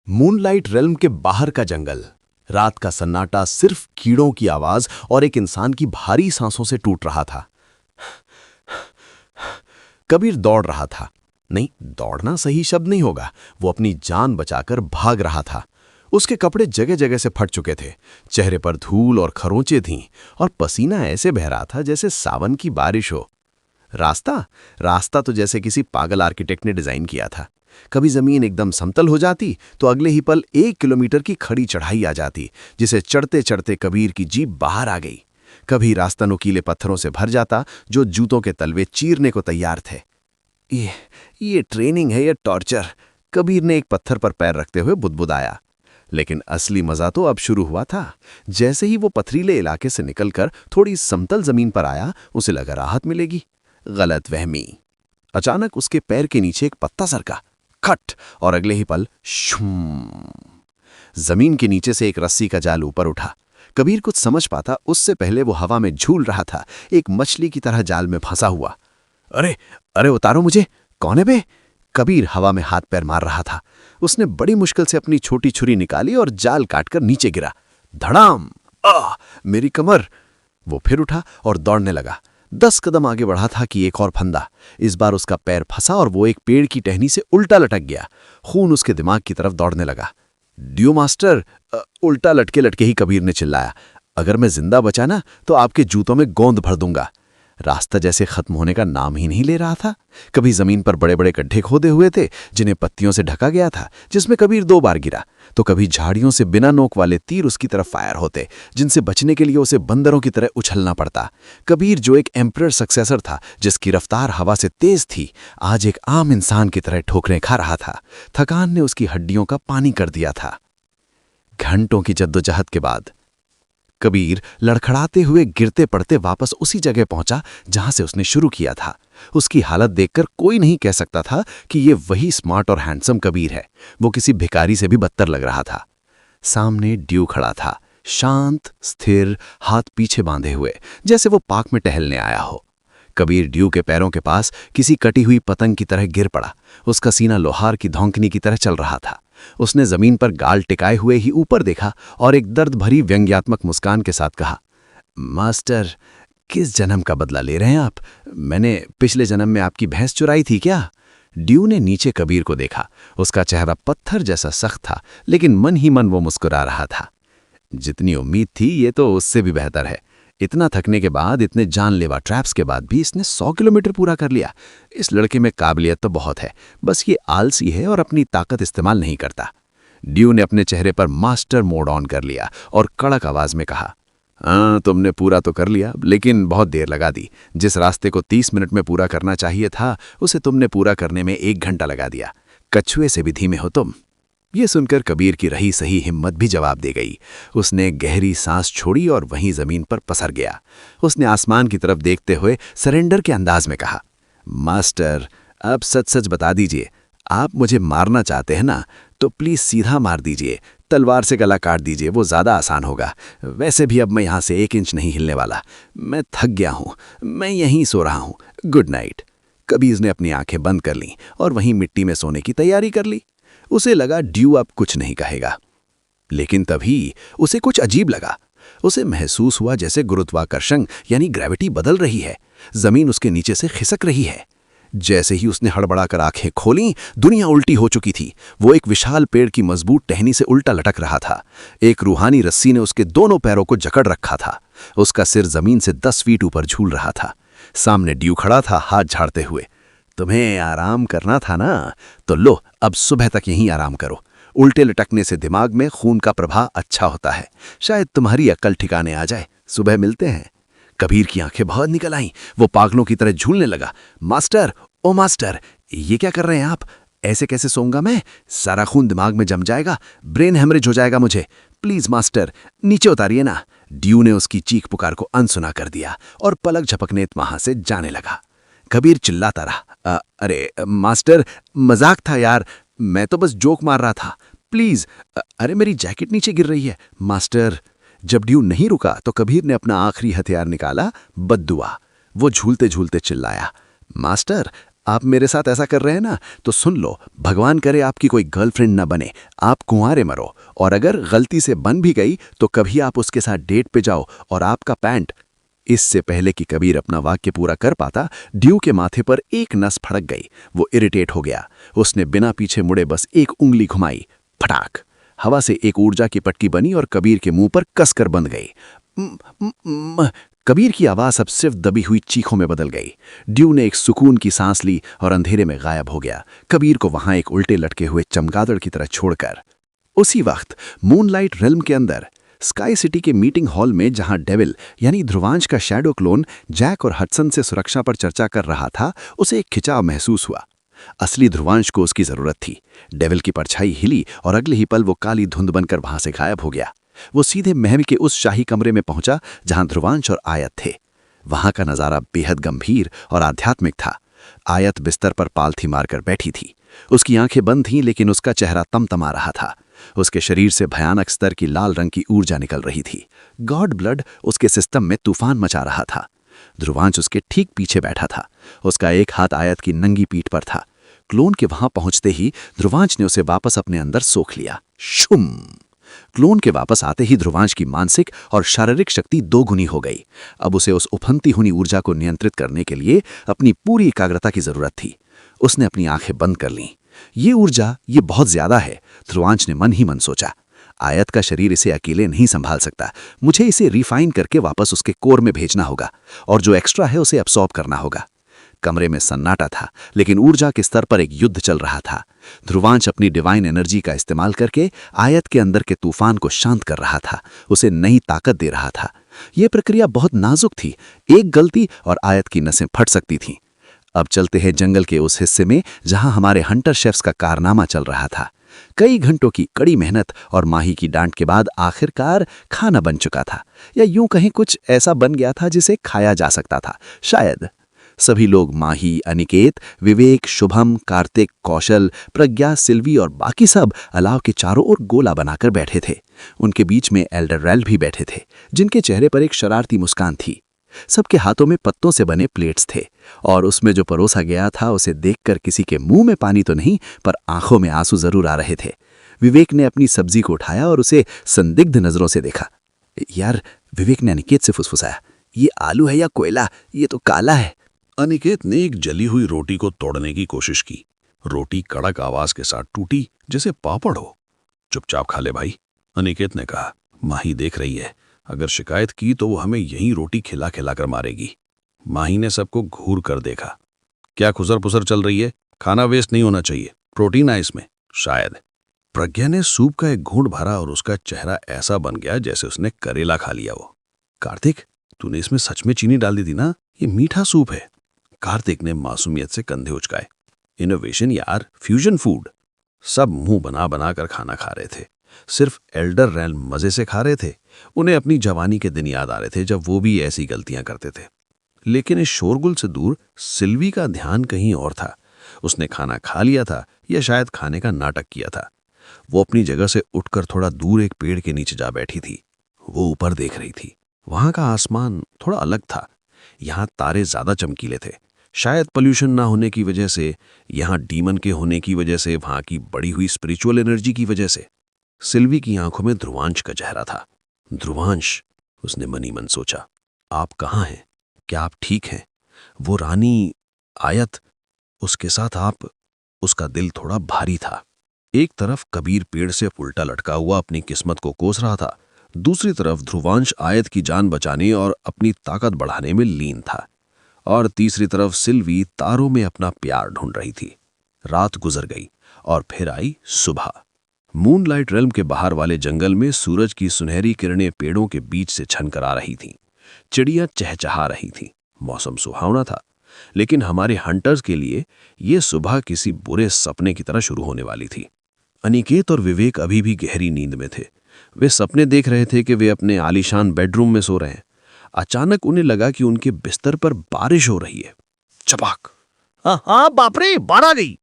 Moonlight realm के बाहर का जंगल। रात का सन्नाटा सिर्फ कीड़ों की आवाज और एक इंसान की भारी सांसों से टूट रहा था। कबीर दौड़ रहा था। नहीं, दौड़ना सही शब्द नहीं होगा। वो अपनी जान बचाकर भाग रहा था। उसके कपड़े जगह जगह से फट चुके थे। चेहरे पर धूल और खरोंचे थीं और पसीना ऐसे बह रहा था जैसे सावन की बारिश हो। रास्ता तो जैसे किसी पागल आर्किटेक्ट ने डिजाइन किया था। कभी जमीन एकदम समतल हो जाती तो अगले ही पल 1 किलोमीटर की खड़ी चढ़ाई आ जाती, जिसे चढ़ते चढ़ते कबीर की जीप बाहर आ गई। कभी रास्ता नुकीले पत्थरों से भर जाता जो जूतों के तलवे चीरने को तैयार थे। ये ट्रेनिंग है या टॉर्चर? कबीर ने एक पत्थर पर पैर रखते हुए बुदबुदाया। लेकिन असली मजा तो अब शुरू हुआ था। जैसे ही वो पथरीले इलाके से निकलकर थोड़ी समतल जमीन पर आया, उसे लगा राहत मिलेगी। गलतफहमी। अचानक उसके पैर के नीचे एक पत्ता सरका, खट, और अगले ही पल शूम। जमीन के नीचे से एक रस्सी का जाल ऊपर उठा। कबीर कुछ समझ पाता उससे पहले वो हवा में झूल रहा था, एक मछली की तरह जाल में फंसा हुआ। अरे अरे, उतारो मुझे! कौन है बे? कबीर हवा में हाथ पैर मार रहा था। उसने बड़ी मुश्किल से अपनी छोटी छुरी निकाली और जाल काटकर नीचे गिरा। धड़ाम! मेरी कमर! वो फिर उठा और दौड़ने लगा। 10 कदम आगे बढ़ा था कि एक और फंदा। इस बार उसका पैर फंसा और वो एक पेड़ की टहनी से उल्टा लटक गया। खून उसके दिमाग की तरफ दौड़ने लगा। Due master! उल्टा लटके लटके ही कबीर ने चिल्लाया। अगर मैं जिंदा बचा ना तो आपके जूतों में गोंद भर दूंगा। रास्ता जैसे खत्म होने का नाम ही नहीं ले रहा था। कभी जमीन पर बड़े बड़े गड्ढे खोदे हुए थे जिन्हें पत्तियों से ढका गया था, जिसमें कबीर 2 बार गिरा, तो कभी झाड़ियों से बिना नोक वाले तीर उसकी तरफ फायर होते, जिनसे बचने के लिए उसे बंदरों की तरह उछलना पड़ता। कबीर, जो एक एम्परर सक्सेसर था जिसकी रफ्तार हवा से तेज थी, आज एक आम इंसान की तरह ठोकरें खा रहा था। थकान ने उसकी हड्डियों का पानी कर दिया था। घंटों की जद्दोजहद के बाद कबीर लड़खड़ाते हुए गिरते पड़ते वापस उसी जगह पहुंचा जहां से उसने शुरू किया था। उसकी हालत देखकर कोई नहीं कह सकता था कि ये वही स्मार्ट और हैंडसम कबीर है। वो किसी भिखारी से भी बदतर लग रहा था। सामने ड्यू खड़ा था, शांत, स्थिर, हाथ पीछे बांधे हुए, जैसे वो पार्क में टहलने आया हो। कबीर ड्यू के पैरों के पास किसी कटी हुई पतंग की तरह गिर पड़ा। उसका सीना लोहार की धौंकनी की तरह चल रहा था। उसने जमीन पर गाल टिकाए हुए ही ऊपर देखा और एक दर्द भरी व्यंग्यात्मक मुस्कान के साथ कहा, मास्टर, किस जन्म का बदला ले रहे हैं आप? मैंने पिछले जन्म में आपकी भैंस चुराई थी क्या? ड्यू ने नीचे कबीर को देखा। उसका चेहरा पत्थर जैसा सख्त था, लेकिन मन ही मन वो मुस्कुरा रहा था। जितनी उम्मीद थी ये तो उससे भी बेहतर है। इतना थकने के बाद, इतने जानलेवा ट्रैप्स के बाद भी इसने 100 किलोमीटर पूरा कर लिया। इस लड़के में काबिलियत तो बहुत है, बस ये आलसी है और अपनी ताकत इस्तेमाल नहीं करता। ड्यू ने अपने चेहरे पर मास्टर मोड ऑन कर लिया और कड़क आवाज में कहा, हाँ, तुमने पूरा तो कर लिया, लेकिन बहुत देर लगा दी। जिस रास्ते को 30 मिनट में पूरा करना चाहिए था, उसे तुमने पूरा करने में 1 घंटा लगा दिया। कछुए से भी धीमे हो तुम। ये सुनकर कबीर की रही सही हिम्मत भी जवाब दे गई। उसने गहरी सांस छोड़ी और वहीं जमीन पर पसर गया। उसने आसमान की तरफ देखते हुए सरेंडर के अंदाज में कहा, मास्टर, अब सच सच बता दीजिए, आप मुझे मारना चाहते हैं ना? तो प्लीज सीधा मार दीजिए, तलवार से गला काट दीजिए, वो ज्यादा आसान होगा। वैसे भी अब मैं यहां से 1 इंच नहीं हिलने वाला। मैं थक गया हूं, मैं यहीं सो रहा हूं। Good night. कबीर ने अपनी आंखें बंद कर लीं और वहीं मिट्टी में सोने की तैयारी कर ली। उसे लगा ड्यू अब कुछ नहीं कहेगा, लेकिन तभी उसे कुछ अजीब लगा। उसे महसूस हुआ जैसे गुरुत्वाकर्षण यानी ग्रेविटी बदल रही है। जमीन उसके नीचे से खिसक रही है। जैसे ही उसने हड़बड़ाकर आंखें खोलीं, दुनिया उल्टी हो चुकी थी। वो एक विशाल पेड़ की मजबूत टहनी से उल्टा लटक रहा था। एक रूहानी रस्सी ने उसके दोनों पैरों को जकड़ रखा था। उसका सिर जमीन से 10 फीट ऊपर झूल रहा था। सामने ड्यू खड़ा था, हाथ झाड़ते हुए। तुम्हें आराम करना था ना? तो लो, अब सुबह तक यहीं आराम करो। उल्टे लटकने से दिमाग में खून का प्रवाह अच्छा होता है। शायद तुम्हारी अक्ल ठिकाने आ जाए। सुबह मिलते हैं। कबीर की आंखें बहुत निकल आईं। वो पागलों की तरह झूलने लगा। मास्टर, ओ मास्टर, ये क्या कर रहे हैं आप? ऐसे कैसे सोऊंगा मैं? सारा खून दिमाग में जम जाएगा, ब्रेन हेमरेज हो जाएगा मुझे। प्लीज मास्टर, नीचे उतारिए ना। ड्यू ने उसकी चीख पुकार को अनसुना कर दिया और पलक झपकने वहां से जाने लगा। कबीर चिल्लाता रहा, अरे मास्टर, मजाक था यार, मैं तो बस जोक मार रहा था। प्लीज, अरे मेरी जैकेट नीचे गिर रही है। मास्टर। जब ड्यू नहीं रुका तो कबीर ने अपना आखिरी हथियार निकाला, बद्दुआ। वो झूलते झूलते चिल्लाया, मास्टर, आप मेरे साथ ऐसा कर रहे हैं ना, तो सुन लो, भगवान करे आपकी कोई गर्लफ्रेंड ना बने, आप कुंवारे मरो, और अगर गलती से बन भी गई तो कभी आप उसके साथ डेट पे जाओ और आपका पैंट। इससे पहले कि कबीर अपना वाक्य पूरा कर पाता, ड्यू के माथे पर एक नस फड़क गई। वो इरिटेट हो गया। उसने बिना पीछे मुड़े बस एक उंगली घुमाई। फटाक! हवा से एक ऊर्जा की पटकी बनी और कबीर के मुंह पर कसकर बंध गई। "म, म, म, कबीर की आवाज अब सिर्फ दबी हुई चीखों में बदल गई। ड्यू ने एक सुकून की सांस ली और अंधेरे में गायब हो गया, कबीर को वहां एक उल्टे लटके हुए चमगादड़ की तरह छोड़कर। उसी वक्त मूनलाइट रेल्म के अंदर स्काई सिटी के मीटिंग हॉल में, जहां डेविल यानी ध्रुवांश का शैडो क्लोन जैक और हडसन से सुरक्षा पर चर्चा कर रहा था, उसे एक खिंचाव महसूस हुआ। असली ध्रुवांश को उसकी जरूरत थी। डेविल की परछाई हिली और अगले ही पल वो काली धुंध बनकर वहां से गायब हो गया। वो सीधे महल के उस शाही कमरे में पहुंचा जहां ध्रुवांश और आयत थे। वहां का नजारा बेहद गंभीर और आध्यात्मिक था। आयत बिस्तर पर पालथी मारकर बैठी थी। उसकी आंखें बंद थीं, लेकिन उसका चेहरा तमतमा रहा था। उसके शरीर से भयानक स्तर की लाल रंग की ऊर्जा निकल रही थी। गॉड ब्लड उसके सिस्टम में तूफान मचा रहा था। ध्रुवांश उसके ठीक पीछे बैठा था। उसका एक हाथ आयत की नंगी पीठ पर था। क्लोन के वहां पहुंचते ही ध्रुवांश ने उसे वापस अपने अंदर सोख लिया। शुम! क्लोन के वापस आते ही ध्रुवांश की मानसिक और शारीरिक शक्ति दोगुनी हो गई। अब उसे उस उफनती हुई ऊर्जा को नियंत्रित करने के लिए अपनी पूरी एकाग्रता की जरूरत थी। उसने अपनी आंखें बंद कर लीं। ये ऊर्जा, ये बहुत ज्यादा है, ध्रुवांश ने मन ही मन सोचा। आयत का शरीर इसे अकेले नहीं संभाल सकता। मुझे इसे रिफाइन करके वापस उसके कोर में भेजना होगा, और जो एक्स्ट्रा है उसे अब्सॉर्ब करना होगा। कमरे में सन्नाटा था, लेकिन ऊर्जा के स्तर पर एक युद्ध चल रहा था। ध्रुवांश अपनी डिवाइन एनर्जी का इस्तेमाल करके आयत के अंदर के तूफान को शांत कर रहा था, उसे नई ताकत दे रहा था। यह प्रक्रिया बहुत नाजुक थी। एक गलती और आयत की नसें फट सकती थीं। अब चलते हैं जंगल के उस हिस्से में जहां हमारे हंटर शेफ्स का कारनामा चल रहा था। कई घंटों की कड़ी मेहनत और माही की डांट के बाद आखिरकार खाना बन चुका था, या यूं कहीं कुछ ऐसा बन गया था जिसे खाया जा सकता था, शायद। सभी लोग, माही, अनिकेत, विवेक, शुभम, कार्तिक, कौशल, प्रज्ञा, सिल्वी और बाकी सब अलाव के चारों ओर गोला बनाकर बैठे थे। उनके बीच में एल्डर रैल भी बैठे थे, जिनके चेहरे पर एक शरारती मुस्कान थी। सबके हाथों में पत्तों से बने प्लेट्स थे, और उसमें जो परोसा गया था उसे देखकर किसी के मुंह में पानी तो नहीं, पर आंखों में आंसू जरूर आ रहे थे। विवेक ने अपनी सब्जी को उठाया और उसे संदिग्ध नजरों से देखा। यार, विवेक ने अनिकेत से फुसफुसाया, ये आलू है या कोयला? ये तो काला है। अनिकेत ने एक जली हुई रोटी को तोड़ने की कोशिश की। रोटी कड़क आवाज के साथ टूटी, जैसे पापड़ हो। चुपचाप खा ले भाई, अनिकेत ने कहा। माही देख रही है, अगर शिकायत की तो वो हमें यहीं रोटी खिला खिला कर मारेगी। माही ने सबको घूर कर देखा। क्या खुसर पुसर चल रही है? खाना वेस्ट नहीं होना चाहिए, प्रोटीन है इसमें, शायद। प्रज्ञा ने सूप का एक घूंट भरा और उसका चेहरा ऐसा बन गया जैसे उसने करेला खा लिया हो। कार्तिक, तूने इसमें सच में चीनी डाल दी थी ना? ये मीठा सूप है। कार्तिक ने मासूमियत से कंधे उचकाए। इनोवेशन यार, फ्यूजन फूड। सब मुंह बना बना कर खाना खा रहे थे। सिर्फ एल्डर रैल मजे से खा रहे थे। उन्हें अपनी जवानी के दिन याद आ रहे थे जब वो भी ऐसी गलतियां करते थे। लेकिन इस शोरगुल से दूर सिल्वी का ध्यान कहीं और था। उसने खाना खा लिया था, या शायद खाने का नाटक किया था। वो अपनी जगह से उठकर थोड़ा दूर एक पेड़ के नीचे जा बैठी थी। वो ऊपर देख रही थी। वहां का आसमान थोड़ा अलग था। यहाँ तारे ज्यादा चमकीले थे, शायद पोल्यूशन ना होने की वजह से, यहाँ डीमन के होने की वजह से, वहां की बढ़ी हुई स्पिरिचुअल एनर्जी की वजह से। सिल्वी की आंखों में ध्रुवांश का चेहरा था। ध्रुवांश, उसने मनी मन सोचा, आप कहाँ हैं? क्या आप ठीक हैं? वो रानी आयत, उसके साथ आप? उसका दिल थोड़ा भारी था। एक तरफ कबीर पेड़ से उल्टा लटका हुआ अपनी किस्मत को कोस रहा था, दूसरी तरफ ध्रुवांश आयत की जान बचाने और अपनी ताकत बढ़ाने में लीन था, और तीसरी तरफ सिल्वी तारों में अपना प्यार ढूंढ रही थी। रात गुजर गई और फिर आई सुबह। मूनलाइट रेल्म के बाहर वाले जंगल में सूरज की सुनहरी किरणें पेड़ों के बीच से छनकर आ रही थीं। चिड़ियां चहचहा रही थीं। मौसम सुहावना था, लेकिन हमारे हंटर्स के लिए ये सुबह किसी बुरे सपने की तरह शुरू होने वाली थी। अनिकेत और विवेक अभी भी गहरी नींद में थे। वे सपने देख रहे थे कि वे अपने आलीशान बेडरूम में सो रहे हैं। अचानक उन्हें लगा कि उनके बिस्तर पर बारिश हो रही है। चपाक! हाँ बाप रे, बाढ़ आ गई।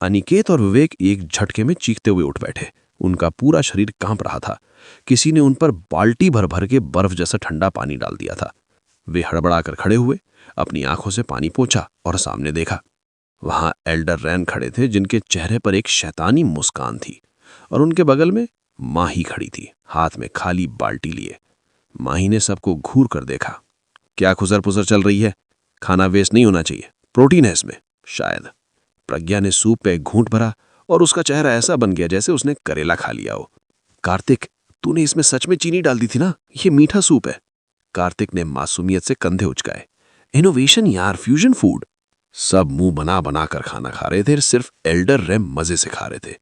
अनिकेत और विवेक एक झटके में चीखते हुए उठ बैठे। उनका पूरा शरीर कांप रहा था। किसी ने उन पर बाल्टी भर भर के बर्फ जैसा ठंडा पानी डाल दिया था। वे हड़बड़ाकर खड़े हुए, अपनी आंखों से पानी पोंछा और सामने देखा। वहां एल्डर रैन खड़े थे जिनके चेहरे पर एक शैतानी मुस्कान थी, और उनके बगल में माही खड़ी थी, हाथ में खाली बाल्टी लिए। माही ने सबको घूर कर देखा। क्या खुजर पुजर चल रही है? खाना वेस्ट नहीं होना चाहिए, प्रोटीन है इसमें शायद। प्रज्ञा ने सूप पे एक घूंट भरा और उसका चेहरा ऐसा बन गया जैसे उसने करेला खा लिया हो। कार्तिक, तूने इसमें सच में चीनी डाल दी थी ना? ये मीठा सूप है। कार्तिक ने मासूमियत से कंधे उचकाए। इनोवेशन यार, फ्यूजन फूड। सब मुंह बना बना कर खाना खा रहे थे, सिर्फ एल्डर रैम मजे से खा रहे थे।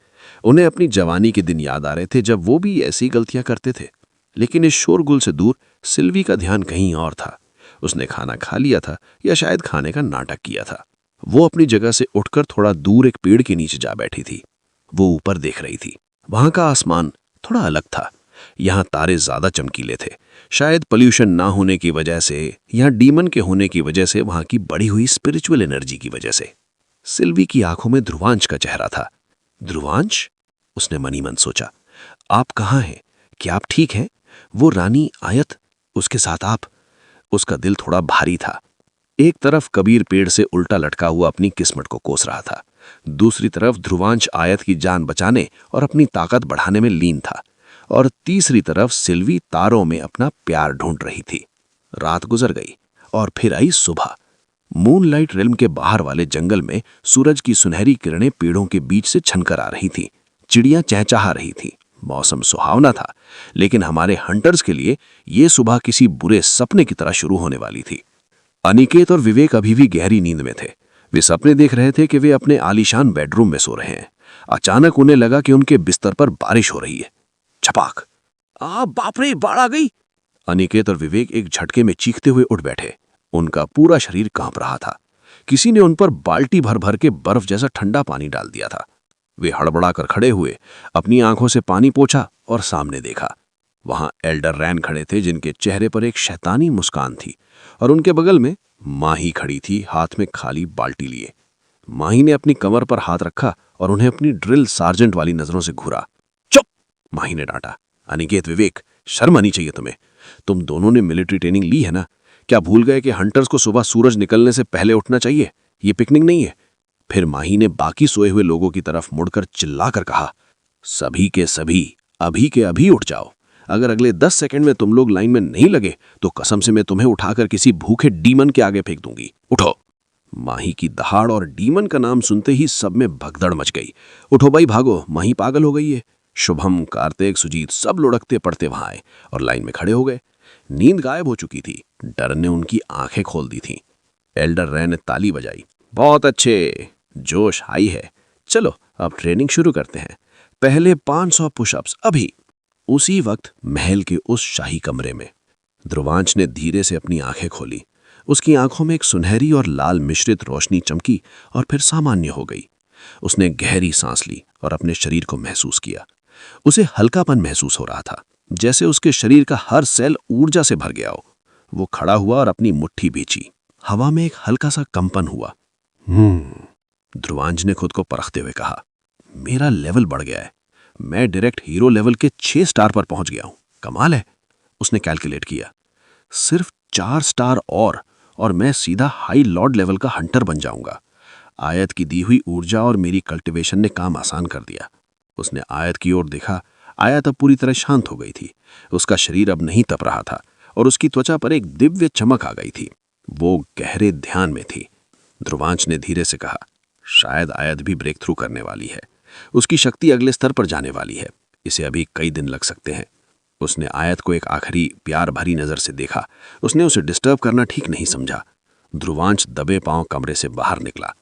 उन्हें अपनी जवानी के दिन याद आ रहे थे जब वो भी ऐसी गलतियां करते थे। लेकिन इस शोरगुल से दूर सिल्वी का ध्यान कहीं और था। उसने खाना खा लिया था या शायद खाने का नाटक किया था। वो अपनी जगह से उठकर थोड़ा दूर एक पेड़ के नीचे जा बैठी थी। वो ऊपर देख रही थी। वहां का आसमान थोड़ा अलग था। यहाँ तारे ज्यादा चमकीले थे, शायद पोल्यूशन ना होने की वजह से या डीमन के होने की वजह से, वहां की बढ़ी हुई स्पिरिचुअल एनर्जी की वजह से। सिल्वी की आंखों में ध्रुवांश का चेहरा था। ध्रुवांश? उसने मनी मन सोचा। आप कहाँ हैं? क्या आप ठीक हैं? वो रानी आयत, उसके साथ आप? उसका दिल थोड़ा भारी था। एक तरफ कबीर पेड़ से उल्टा लटका हुआ अपनी किस्मत को कोस रहा था, दूसरी तरफ ध्रुवांश आयत की जान बचाने और अपनी ताकत बढ़ाने में लीन था, और तीसरी तरफ सिल्वी तारों में अपना प्यार ढूंढ रही थी। रात गुजर गई और फिर आई सुबह। मूनलाइट रिल्म के बाहर वाले जंगल में सूरज की सुनहरी किरणें पेड़ों के बीच से छनकर आ रही थीं। चिड़ियां चहचहा रही थीं। मौसम सुहावना था, लेकिन हमारे हंटर्स के लिए ये सुबह किसी बुरे सपने की तरह शुरू होने वाली थी। अनिकेत और विवेक अभी भी गहरी नींद में थे। वे सपने देख रहे थे कि वे अपने आलीशान बेडरूम में सो रहे हैं। अचानक उन्हें लगा कि उनके बिस्तर पर बारिश हो रही है। छपाक! बाप रे, बाढ़ आ गई! अनिकेत और विवेक एक झटके में चीखते हुए उठ बैठे। उनका पूरा शरीर कांप रहा था। किसी ने उन पर बाल्टी भर भर के बर्फ जैसा ठंडा पानी डाल दिया था। वे हड़बड़ाकर खड़े हुए, अपनी आंखों से पानी पोंछा और सामने देखा। वहां एल्डर रैन खड़े थे जिनके चेहरे पर एक शैतानी मुस्कान थी, और उनके बगल में माही खड़ी थी, हाथ में खाली बाल्टी लिए। माही ने अपनी कमर पर हाथ रखा और उन्हें अपनी ड्रिल सार्जेंट वाली नजरों से घूरा। चुप! माही ने डांटा। अनिकेत, विवेक, शर्म आनी चाहिए तुम्हें। तुम दोनों ने मिलिट्री ट्रेनिंग ली है ना? क्या भूल गए कि हंटर्स को सुबह सूरज निकलने से पहले उठना चाहिए? ये पिकनिक नहीं है। फिर माही ने बाकी सोए हुए लोगों की तरफ मुड़कर चिल्लाकर कहा, सभी के सभी अभी के अभी उठ जाओ। अगर अगले 10 सेकंड में तुम लोग लाइन में नहीं लगे तो कसम से मैं तुम्हें उठाकर किसी भूखे डीमन के आगे फेंक दूंगी। उठो! माही की दहाड़ और डीमन का नाम सुनते ही सब में भगदड़ मच गई। उठो भाई, भागो, माही पागल हो गई है। शुभम, कार्तिक, सुजीत सब लुढ़कते पड़ते वहां आए और लाइन में खड़े हो गए। नींद गायब हो चुकी थी। डर ने उनकी आंखें खोल दी थीं। एल्डर रैन ने ताली बजाई। बहुत अच्छे, जोश हाई है। चलो अब ट्रेनिंग शुरू करते हैं। पहले 500 पुशअप्स अभी। उसी वक्त महल के उस शाही कमरे में ध्रुवांश ने धीरे से अपनी आंखें खोली। उसकी आंखों में एक सुनहरी और लाल मिश्रित रोशनी चमकी और फिर सामान्य हो गई। उसने गहरी सांस ली और अपने शरीर को महसूस किया। उसे हल्कापन महसूस हो रहा था, जैसे उसके शरीर का हर सेल ऊर्जा से भर गया हो। वो खड़ा हुआ और अपनी मुट्ठी भींची। हवा में एक हल्का सा कंपन हुआ। ध्रुवांश ने खुद को परखते हुए कहा, मेरा लेवल बढ़ गया है। मैं डायरेक्ट हीरो लेवल के 6 स्टार पर पहुंच गया हूं। कमाल है। उसने कैलकुलेट किया। सिर्फ 4 स्टार और मैं सीधा हाई लॉर्ड लेवल का हंटर बन जाऊंगा। आयत की दी हुई ऊर्जा और मेरी कल्टीवेशन ने काम आसान कर दिया। उसने आयत की ओर देखा। आयत अब पूरी तरह शांत हो गई थी। उसका शरीर अब नहीं तप रहा था और उसकी त्वचा पर एक दिव्य चमक आ गई थी। वो गहरे ध्यान में थी। ध्रुवांश ने धीरे से कहा, शायद आयत भी ब्रेक थ्रू करने वाली है। उसकी शक्ति अगले स्तर पर जाने वाली है। इसे अभी कई दिन लग सकते हैं। उसने आयत को एक आखिरी प्यार भरी नजर से देखा। उसने उसे डिस्टर्ब करना ठीक नहीं समझा। ध्रुवांश दबे पांव कमरे से बाहर निकला।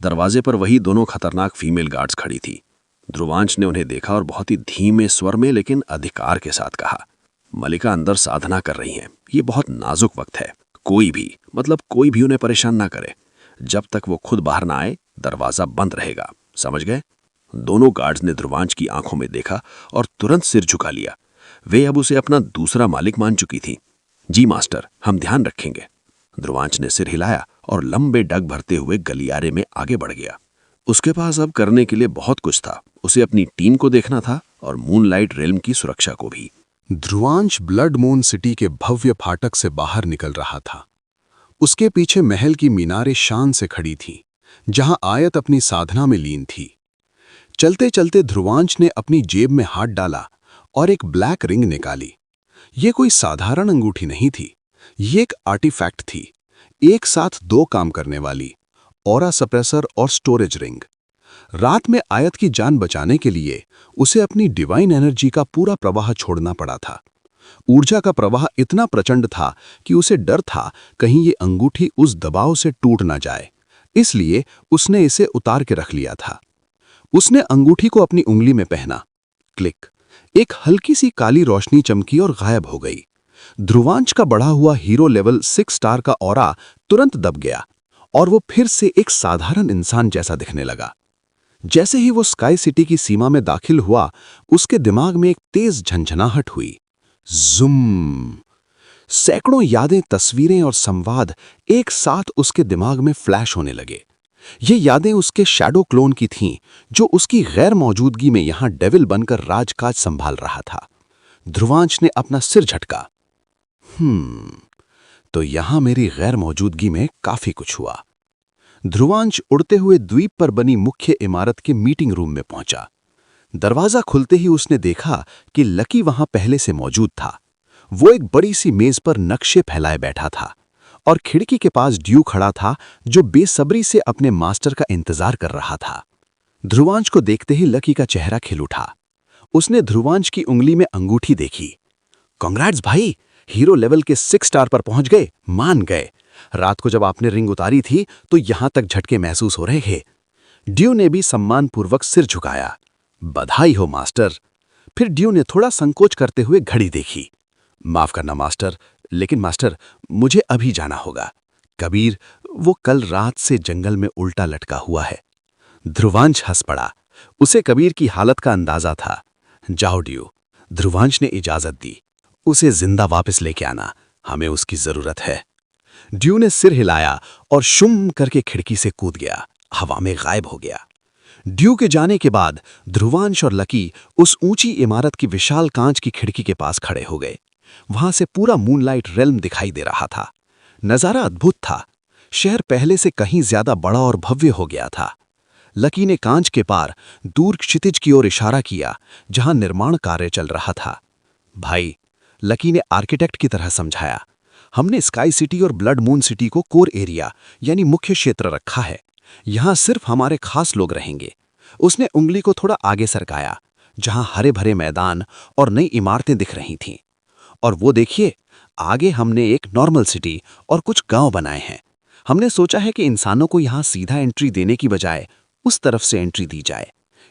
दरवाजे पर वही दोनों खतरनाक फीमेल गार्ड्स खड़ी थी। ध्रुवांश ने उन्हें देखा और बहुत ही धीमे स्वर में लेकिन अधिकार के साथ कहा, मलिका अंदर साधना कर रही हैं। ये बहुत नाजुक वक्त है। कोई भी उन्हें परेशान ना करे। जब तक वो खुद बाहर ना आए दरवाजा बंद रहेगा, समझ गए? दोनों गार्ड्स ने ध्रुवांश की आंखों में देखा और तुरंत सिर झुका लिया। वे अब उसे अपना दूसरा मालिक मान चुकी थी। जी मास्टर, हम ध्यान रखेंगे। ध्रुवांश ने सिर हिलाया और लंबे डग भरते हुए गलियारे में आगे बढ़ गया। उसके पास अब करने के लिए बहुत कुछ था। उसे अपनी टीम को देखना था और मूनलाइट रेल्म की सुरक्षा को भी। ध्रुवांश ब्लड मून सिटी के भव्य फाटक से बाहर निकल रहा था। उसके पीछे महल की मीनारें शान से खड़ी थीं, जहां आयत अपनी साधना में लीन थी। चलते चलते ध्रुवांश ने अपनी जेब में हाथ डाला और एक ब्लैक रिंग निकाली। ये कोई साधारण अंगूठी नहीं थी, ये एक आर्टिफैक्ट थी, एक साथ दो काम करने वाली, ऑरा सप्रेसर और स्टोरेज रिंग। रात में आयत की जान बचाने के लिए उसे अपनी डिवाइन एनर्जी का पूरा प्रवाह छोड़ना पड़ा था। ऊर्जा का प्रवाह इतना प्रचंड था कि उसे डर था कहीं ये अंगूठी उस दबाव से टूट ना जाए, इसलिए उसने इसे उतार के रख लिया था। उसने अंगूठी को अपनी उंगली में पहना। क्लिक, एक हल्की सी काली रोशनी चमकी और गायब हो गई। ध्रुवांश का बढ़ा हुआ हीरो लेवल 6 स्टार का ऑरा तुरंत दब गया और वो फिर से एक साधारण इंसान जैसा दिखने लगा। जैसे ही वो स्काई सिटी की सीमा में दाखिल हुआ, उसके दिमाग में एक तेज झंझनाहट हुई। जुम! सैकड़ों यादें, तस्वीरें और संवाद एक साथ उसके दिमाग में फ्लैश होने लगे। ये यादें उसके शैडो क्लोन की थीं, जो उसकी गैर मौजूदगी में यहां डेविल बनकर राजकाज संभाल रहा था। ध्रुवांश ने अपना सिर झटका। तो यहां मेरी गैर मौजूदगी में काफी कुछ हुआ। ध्रुवांश उड़ते हुए द्वीप पर बनी मुख्य इमारत के मीटिंग रूम में पहुंचा। दरवाजा खुलते ही उसने देखा कि लकी वहां पहले से मौजूद था। वो एक बड़ी सी मेज पर नक्शे फैलाए बैठा था और खिड़की के पास ड्यू खड़ा था, जो बेसब्री से अपने मास्टर का इंतजार कर रहा था। ध्रुवांश को देखते ही लकी का चेहरा खिल उठा। उसने ध्रुवांश की उंगली में अंगूठी देखी। कांग्रेट्स भाई, हीरो लेवल के 6 स्टार पर पहुंच गए, मान गए। रात को जब आपने रिंग उतारी थी तो यहां तक झटके महसूस हो रहे थे। ड्यू ने भी सम्मानपूर्वक सिर झुकाया। बधाई हो मास्टर। फिर ड्यू ने थोड़ा संकोच करते हुए घड़ी देखी। माफ करना मास्टर, लेकिन मास्टर मुझे अभी जाना होगा। कबीर, वो कल रात से जंगल में उल्टा लटका हुआ है। ध्रुवांश हंस पड़ा। उसे कबीर की हालत का अंदाजा था। जाओ ड्यू, ध्रुवांश ने इजाजत दी। उसे जिंदा वापस लेके आना, हमें उसकी जरूरत है। ड्यू ने सिर हिलाया और शुम करके खिड़की से कूद गया, हवा में गायब हो गया। ड्यू के जाने के बाद ध्रुवांश और लकी उस ऊंची इमारत की विशाल कांच की खिड़की के पास खड़े हो गए। वहां से पूरा मूनलाइट रेल्म दिखाई दे रहा था। नजारा अद्भुत था। शहर पहले से कहीं ज्यादा बड़ा और भव्य हो गया था। लकी ने कांच के पार दूर क्षितिज की ओर इशारा किया, जहां निर्माण कार्य चल रहा था। भाई, लकी ने आर्किटेक्ट की तरह समझाया, हमने स्काई सिटी और ब्लड मून सिटी को कोर एरिया यानी मुख्य क्षेत्र रखा है। यहां सिर्फ हमारे खास लोग रहेंगे। उसने उंगली को थोड़ा आगे सरकाया, जहां हरे भरे मैदान और नई इमारतें दिख रही थीं। और वो देखिए, आगे हमने एक नॉर्मल सिटी और कुछ गांव बनाए हैं। हमने सोचा है कि इंसानों को यहां सीधा एंट्री देने की बजाय उस तरफ से एंट्री दी जाए।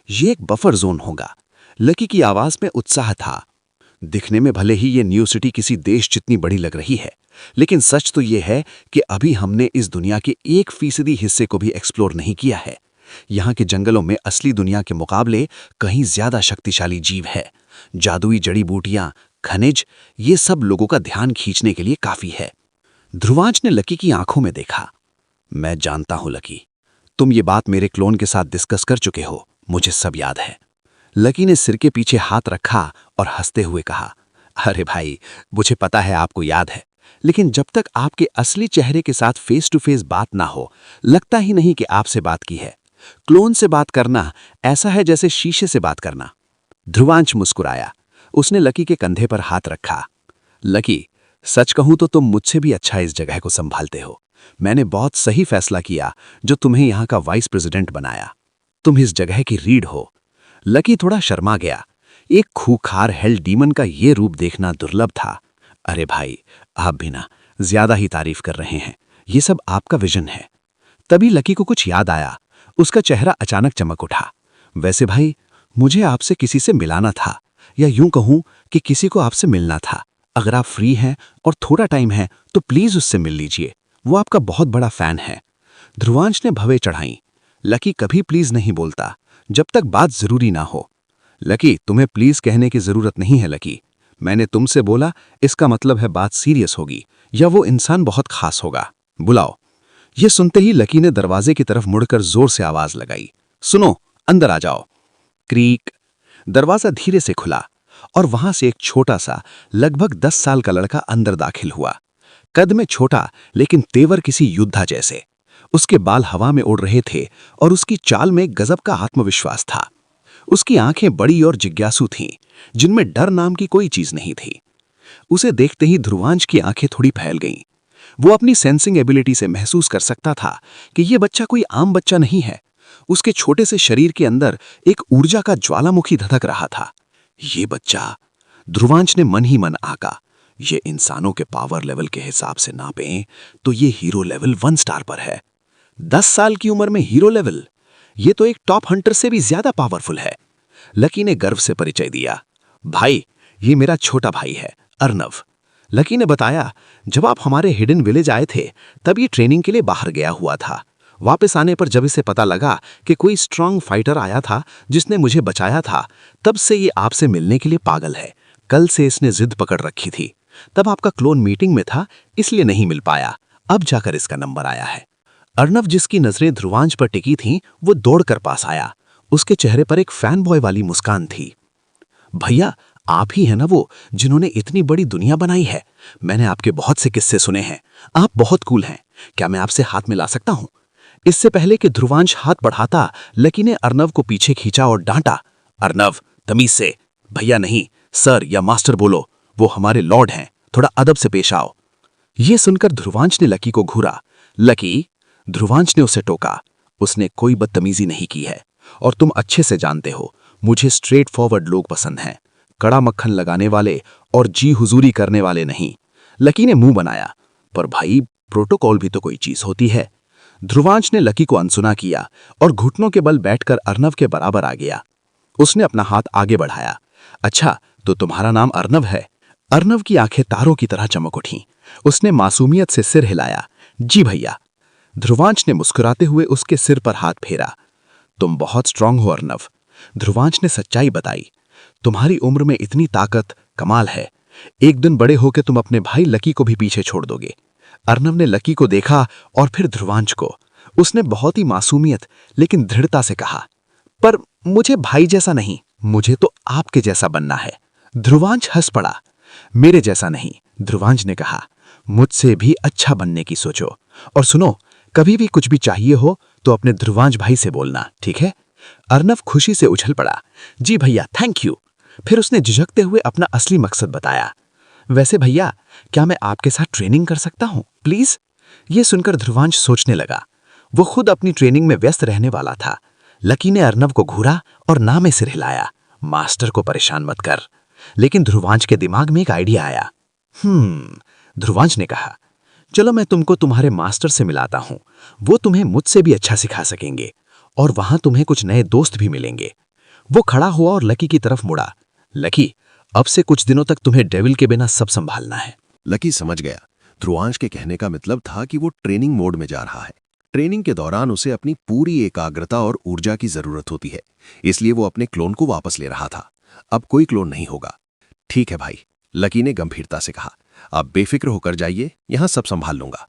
ये एक बफर जोन होगा। लकी की आवाज में उत्साह था। दिखने में भले ही ये न्यू सिटी किसी देश जितनी बड़ी लग रही है, लेकिन सच तो ये है कि अभी हमने इस दुनिया के 1% हिस्से को भी एक्सप्लोर नहीं किया है। यहाँ के जंगलों में असली दुनिया के मुकाबले कहीं ज्यादा शक्तिशाली जीव है। जादुई जड़ी बूटियां, खनिज, ये सब लोगों का ध्यान खींचने के लिए काफी है। ध्रुवांश ने लकी की आंखों में देखा। मैं जानता हूं लकी, तुम ये बात मेरे क्लोन के साथ डिस्कस कर चुके हो, मुझे सब याद है। लकी ने सिर के पीछे हाथ रखा और हंसते हुए कहा, अरे भाई, मुझे पता है आपको याद है, लेकिन जब तक आपके असली चेहरे के साथ फेस टू फेस बात ना हो, लगता ही नहीं कि आपसे बात की है। क्लोन से बात करना ऐसा है जैसे शीशे से बात करना। ध्रुवांश मुस्कुराया। उसने लकी के कंधे पर हाथ रखा। लकी, सच कहूं तो तुम मुझसे भी अच्छा इस जगह को संभालते हो। मैंने बहुत सही फैसला किया जो तुम्हें यहां का वाइस प्रेसिडेंट बनाया। तुम इस जगह की रीढ़ हो। लकी थोड़ा शर्मा गया। एक खूंखार हेल डीमन का ये रूप देखना दुर्लभ था। अरे भाई, आप भी ना ज्यादा ही तारीफ कर रहे हैं। ये सब आपका विजन है। तभी लकी को कुछ याद आया। उसका चेहरा अचानक चमक उठा। वैसे भाई, मुझे आपसे किसी से मिलाना था, या यूं कहूं कि किसी को आपसे मिलना था। अगर आप फ्री हैं और थोड़ा टाइम है तो प्लीज उससे मिल लीजिए। वो आपका बहुत बड़ा फैन है। ध्रुवांश ने भवें चढ़ाई। लकी कभी प्लीज नहीं बोलता जब तक बात जरूरी ना हो। लकी, तुम्हें प्लीज कहने की जरूरत नहीं है लकी। मैंने तुमसे बोला, इसका मतलब है बात सीरियस होगी या वो इंसान बहुत खास होगा। बुलाओ। ये सुनते ही लकी ने दरवाजे की तरफ मुड़कर जोर से आवाज लगाई, सुनो, अंदर आ जाओ। क्रीक। दरवाजा धीरे से खुला और वहां से एक छोटा सा लगभग 10 साल का लड़का अंदर दाखिल हुआ। कद में छोटा लेकिन तेवर किसी योद्धा जैसे। उसके बाल हवा में उड़ रहे थे और उसकी चाल में गजब का आत्मविश्वास था। उसकी आंखें बड़ी और जिज्ञासु थीं, जिनमें डर नाम की कोई चीज नहीं थी। उसे देखते ही ध्रुवांश की आंखें थोड़ी फैल गईं। वो अपनी सेंसिंग एबिलिटी से महसूस कर सकता था कि ये बच्चा कोई आम बच्चा नहीं है। उसके छोटे से शरीर के अंदर एक ऊर्जा का ज्वालामुखी धधक रहा था। ये बच्चा, ध्रुवांश ने मन ही मन आका, ये इंसानों के पावर लेवल के हिसाब से नापें तो ये हीरो लेवल 1 स्टार पर है। 10 साल की उम्र में हीरो लेवल, ये तो एक टॉप हंटर से भी ज्यादा पावरफुल है। लकी ने गर्व से परिचय दिया, भाई ये मेरा छोटा भाई है अर्नव। लकी ने बताया, जब आप हमारे हिडन विलेज आए थे तब ये ट्रेनिंग के लिए बाहर गया हुआ था। वापस आने पर जब इसे पता लगा कि कोई स्ट्रांग फाइटर आया था जिसने मुझे बचाया था, तब से ये आपसे मिलने के लिए पागल है। कल से इसने जिद पकड़ रखी थी। तब आपका क्लोन मीटिंग में था, इसलिए नहीं मिल पाया। अब जाकर इसका नंबर आया है। अर्नव, जिसकी नजरें ध्रुवांश पर टिकी थीं, वो दौड़कर पास आया। उसके चेहरे पर एक फैन बॉय वाली मुस्कान थी। भैया, आप ही हैं ना वो जिन्होंने इतनी बड़ी दुनिया बनाई है? मैंने आपके बहुत से किस्से सुने हैं। आप बहुत कूल हैं। क्या मैं आपसे हाथ मिला सकता हूं? इससे पहले कि ध्रुवांश हाथ बढ़ाता, लकी ने अर्नव को पीछे खींचा और डांटा, अर्नव, तमीज से भैया नहीं, सर या मास्टर बोलो। वो हमारे लॉर्ड हैं, थोड़ा अदब से पेश आओ। ये सुनकर ध्रुवांश ने लकी को घूरा। लकी, ध्रुवांश ने उसे टोका, उसने कोई बदतमीजी नहीं की है और तुम अच्छे से जानते हो मुझे स्ट्रेट फॉरवर्ड लोग पसंद हैं, कड़ा मक्खन लगाने वाले और जी हुजूरी करने वाले नहीं। लकी ने मुंह बनाया, पर भाई प्रोटोकॉल भी तो कोई चीज होती है। ध्रुवांश ने लकी को अनसुना किया और घुटनों के बल बैठकर अर्नव के बराबर आ गया। उसने अपना हाथ आगे बढ़ाया। अच्छा, तो तुम्हारा नाम अर्नव है? अर्नव की आंखें तारों की तरह चमक उठीं। उसने मासूमियत से सिर हिलाया, जी भैया। ध्रुवांश ने मुस्कुराते हुए उसके सिर पर हाथ फेरा। तुम बहुत स्ट्रांग हो अर्नव। ध्रुवांश ने सच्चाई बताई, तुम्हारी उम्र में इतनी ताकत कमाल है। एक दिन बड़े होकर तुम अपने भाई लकी को भी पीछे छोड़ दोगे। अर्नव ने लकी को देखा और फिर ध्रुवांश को। उसने बहुत ही मासूमियत लेकिन दृढ़ता से कहा, पर मुझे भाई जैसा नहीं, मुझे तो आपके जैसा बनना है। ध्रुवांश हंस पड़ा। मेरे जैसा नहीं, ध्रुवांश ने कहा, मुझसे भी अच्छा बनने की सोचो। और सुनो, कभी भी कुछ भी चाहिए हो तो अपने ध्रुवांश भाई से बोलना, ठीक है? अर्नव खुशी से उछल पड़ा, जी भैया, थैंक यू। फिर उसने झिझकते हुए अपना असली मकसद बताया, वैसे भैया, क्या मैं आपके साथ ट्रेनिंग कर सकता हूं प्लीज? ये सुनकर ध्रुवांश सोचने लगा। वो खुद अपनी ट्रेनिंग में व्यस्त रहने वाला था। लकी ने अर्नव को घूरा और ना में सिर हिलाया, मास्टर को परेशान मत कर। लेकिन ध्रुवांश के दिमाग में एक आइडिया आया। ध्रुवांश ने कहा, चलो मैं तुमको तुम्हारे मास्टर से मिलाता हूं, वो तुम्हें मुझसे भी अच्छा सिखा सकेंगे और वहां तुम्हें कुछ नए दोस्त भी मिलेंगे। वो खड़ा हुआ और लकी की तरफ मुड़ा, लकी, अब से कुछ दिनों तक तुम्हें डेविल के बिना सब संभालना है। लकी समझ गया। ध्रुवांश के कहने का मतलब था कि वो ट्रेनिंग मोड में जा रहा है। ट्रेनिंग के दौरान उसे अपनी पूरी एकाग्रता और ऊर्जा की जरूरत होती है, इसलिए वो अपने क्लोन को वापस ले रहा था। अब कोई क्लोन नहीं होगा। ठीक है भाई, लकी ने गंभीरता से कहा, आप बेफिक्र होकर जाइए, यहां सब संभाल लूंगा।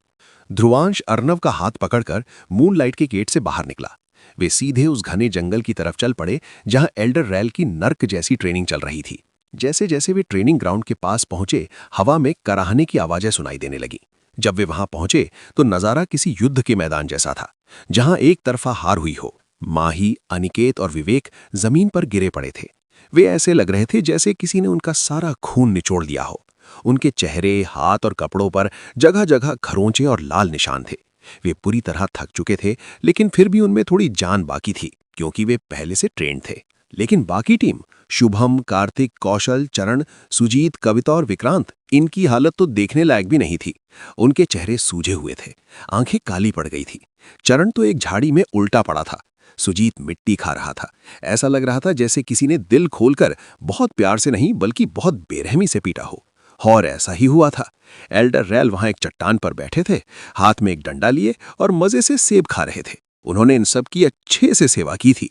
ध्रुवांश अर्नव का हाथ पकड़कर मूनलाइट के गेट से बाहर निकला। वे सीधे उस घने जंगल की तरफ चल पड़े जहां एल्डर रैल की नर्क जैसी ट्रेनिंग चल रही थी। जैसे जैसे वे ट्रेनिंग ग्राउंड के पास पहुंचे, हवा में कराहने की आवाजें सुनाई देने लगी। जब वे वहां पहुंचे तो नजारा किसी युद्ध के मैदान जैसा था, जहां एक तरफा हार हुई हो। माही, अनिकेत और विवेक जमीन पर गिरे पड़े थे। वे ऐसे लग रहे थे जैसे किसी ने उनका सारा खून निचोड़ दिया हो। उनके चेहरे, हाथ और कपड़ों पर जगह जगह खरोंचे और लाल निशान थे। वे पूरी तरह थक चुके थे, लेकिन फिर भी उनमें थोड़ी जान बाकी थी, क्योंकि वे पहले से ट्रेंड थे। लेकिन बाकी टीम, शुभम, कार्तिक, कौशल, चरण, सुजीत, कविता और विक्रांत, इनकी हालत तो देखने लायक भी नहीं थी। उनके चेहरे सूजे हुए थे, आंखें काली पड़ गई थी। चरण तो एक झाड़ी में उल्टा पड़ा था। सुजीत मिट्टी खा रहा था। ऐसा लग रहा था जैसे किसी ने दिल खोलकर, बहुत प्यार से नहीं बल्कि बहुत बेरहमी से पीटा हो। और ऐसा ही हुआ था। एल्डर रैल वहां एक चट्टान पर बैठे थे, हाथ में एक डंडा लिए और मजे से सेब खा रहे थे। उन्होंने इन सब की अच्छे से सेवा की थी।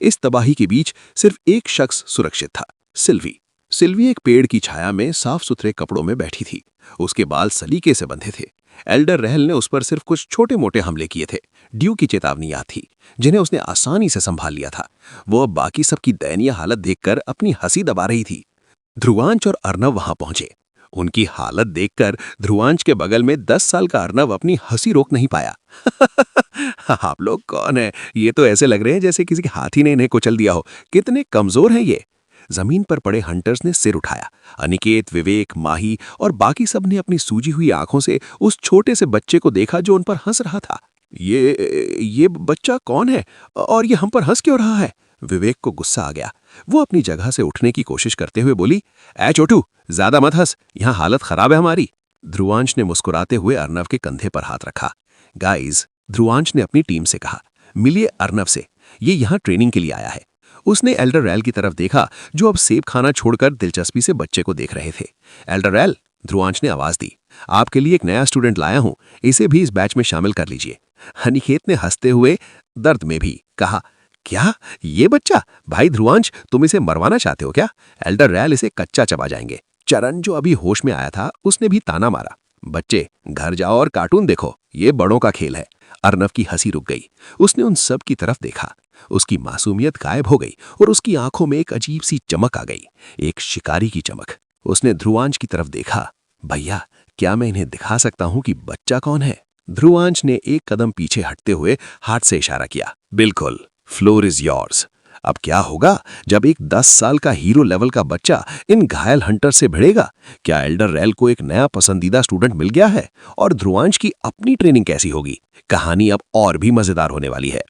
इस तबाही के बीच सिर्फ एक शख्स सुरक्षित था, सिल्वी। सिल्वी एक पेड़ की छाया में साफ सुथरे कपड़ों में बैठी थी। उसके बाल सलीके से बंधे थे। एल्डर रहल ने उस पर सिर्फ कुछ छोटे मोटे हमले किए थे। ड्यू की चेतावनी याद थी, जिन्हें उसने आसानी से संभाल लिया था। वो अब बाकी सबकी दयनीय हालत देखकर अपनी हंसी दबा रही थी। ध्रुवांश और अर्नव वहां पहुंचे। उनकी हालत देखकर ध्रुवांश के बगल में 10 साल का अर्नव अपनी हंसी रोक नहीं पाया। आप लोग कौन है? ये तो ऐसे लग रहे हैं जैसे किसी हाथी ने इन्हें कुचल दिया हो। कितने कमजोर हैं ये। जमीन पर पड़े हंटर्स ने सिर उठाया। अनिकेत, विवेक, माही और बाकी सब ने अपनी सूजी हुई आंखों से उस छोटे से बच्चे को देखा जो उन पर हंस रहा था। ये बच्चा कौन है और ये हम पर हंस क्यों रहा है? विवेक को गुस्सा आ गया। वो अपनी जगह से उठने की कोशिश करते हुए बोली, ऐ छोटू, ज्यादा मत हंस, यहाँ हालत खराब है हमारी। ध्रुवांश ने मुस्कुराते हुए अर्नव के कंधे पर हाथ रखा। गाइस, ध्रुवांश ने अपनी टीम से कहा, मिलिए अर्नव से, ये यहाँ ट्रेनिंग के लिए आया है। उसने एल्डर रैल की तरफ देखा जो अब सेब खाना छोड़कर दिलचस्पी से बच्चे को देख रहे थे। एल्डर रैल, ध्रुवांश ने आवाज दी, आपके लिए एक नया स्टूडेंट लाया हूं, इसे भी इस बैच में शामिल कर लीजिए। अनिकेत ने हंसते हुए दर्द में भी कहा, क्या ये बच्चा? भाई ध्रुवांश, तुम इसे मरवाना चाहते हो क्या? एल्डर रैल इसे कच्चा चबा जाएंगे। चरण, जो अभी होश में आया था, उसने भी ताना मारा, बच्चे घर जाओ और कार्टून देखो, ये बड़ों का खेल है। अर्नव की हंसी रुक गई। उसने उन सब की तरफ देखा। उसकी मासूमियत गायब हो गई और उसकी आंखों में एक अजीब सी चमक आ गई, एक शिकारी की चमक। उसने ध्रुवांश की तरफ देखा। भैया, क्या मैं इन्हें दिखा सकता हूं कि बच्चा कौन है? ध्रुवांश ने एक कदम पीछे हटते हुए हाथ से इशारा किया। बिल्कुल, फ्लोर इज योर्स। अब क्या होगा जब एक 10 साल का हीरो लेवल का बच्चा इन घायल हंटर से भिड़ेगा? क्या एल्डर रैल को एक नया पसंदीदा स्टूडेंट मिल गया है? और ध्रुवांश की अपनी ट्रेनिंग कैसी होगी? कहानी अब और भी मजेदार होने वाली है।